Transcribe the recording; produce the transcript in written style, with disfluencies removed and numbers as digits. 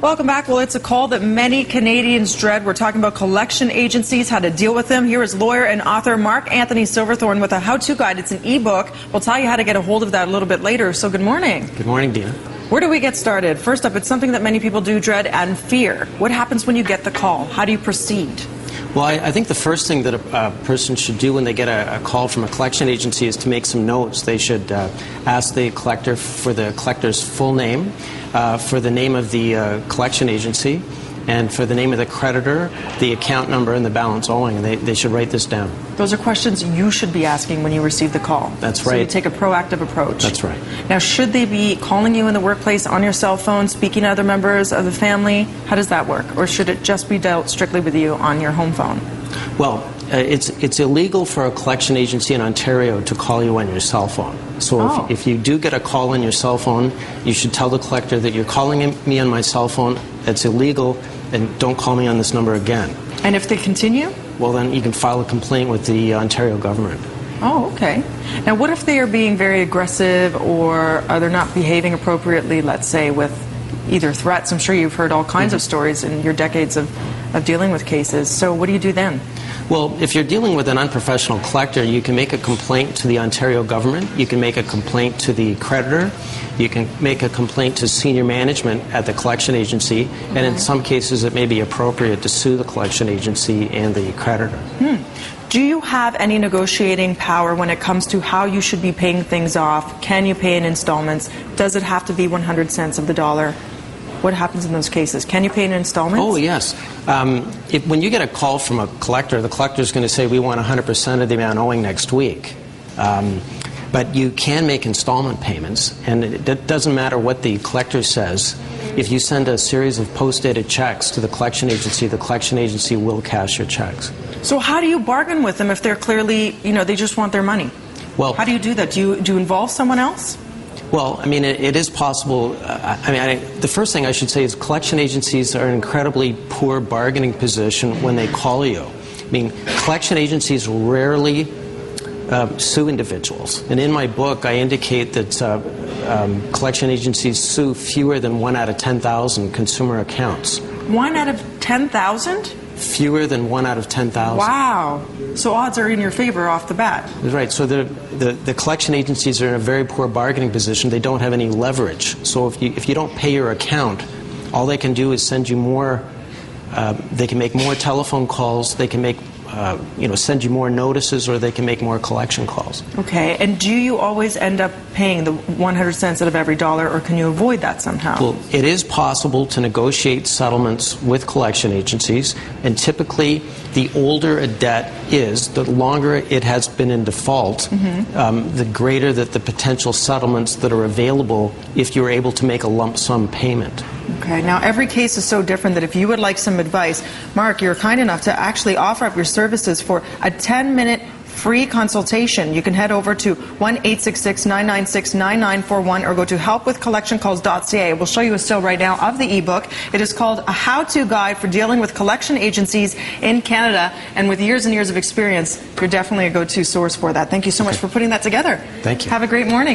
Welcome back. Well, it's a call that many Canadians dread. We're talking about collection agencies, how to deal with them. Here is lawyer and author Anthony Silverthorn with a how-to guide. It's an e-book. We'll tell you how to get a hold of that a little bit later. So good morning. Good morning, Dina. Where do we get started? First up, it's something that many people do dread and fear. What happens when you get the call? How do you proceed? Well, I think the first thing that a person should do when they get a call from a collection agency is to make some notes. They should ask the collector for the collector's full name, for the name of the collection agency, and for the name of the creditor, the account number, and the balance owing. And they should write this down. Those are questions you should be asking when you receive the call. That's right. So you take a proactive approach. That's right. Now, should they be calling you in the workplace on your cell phone, speaking to other members of the family? How does that work? Or should it just be dealt strictly with you on your home phone? Well, it's illegal for a collection agency in Ontario to call you on your cell phone. So if you do get a call on your cell phone, you should tell the collector that you're calling me on my cell phone. That's illegal, and don't call me on this number again. And if they continue? Well, then you can file a complaint with the Ontario government. Oh, okay. Now, what if they are being very aggressive or they're not behaving appropriately, let's say, with either threats? I'm sure you've heard all kinds of stories in your decades of dealing with cases. So what do you do then? Well, if you're dealing with an unprofessional collector, you can make a complaint to the Ontario government, you can make a complaint to the creditor, you can make a complaint to senior management at the collection agency, and in some cases it may be appropriate to sue the collection agency and the creditor. Do you have any negotiating power when it comes to how you should be paying things off? Can you pay in installments? Does it have to be 100 cents of the dollar? What happens in those cases? Can you pay in installments? Oh, yes. When you get a call from a collector, the collector is going to say, we want 100% of the amount owing next week. But you can make installment payments, and it doesn't matter what the collector says. If you send a series of post-dated checks to the collection agency will cash your checks. So how do you bargain with them if they're clearly, they just want their money? Well, how do you do that? Do you involve someone else? Well, I mean, it is possible. The first thing I should say is collection agencies are in an incredibly poor bargaining position when they call you. I mean, collection agencies rarely sue individuals. And in my book, I indicate that collection agencies sue fewer than 1 out of 10,000 consumer accounts. 1 out of 10,000? Fewer than 1 out of 10,000. Wow. So odds are in your favor off the bat. Right. So the collection agencies are in a very poor bargaining position. They don't have any leverage. So if you don't pay your account, all they can do is send you more. They can make more telephone calls. They can make send you more notices, or they can make more collection calls. Okay. And do you always end up paying the 100 cents out of every dollar, or can you avoid that somehow? Well, it is possible to negotiate settlements with collection agencies, and typically the older a debt is, the longer it has been in default, the greater that the potential settlements that are available if you're able to make a lump sum payment. Okay. Now, every case is so different that if you would like some advice, Mark, you're kind enough to actually offer up your services for a 10-minute free consultation. You can head over to 1-866-996-9941 or go to helpwithcollectioncalls.ca. We'll show you a still right now of the ebook. It is called A How-To Guide for Dealing with Collection Agencies in Canada. And with years and years of experience, you're definitely a go-to source for that. Thank you so much for putting that together. Thank you. Have a great morning.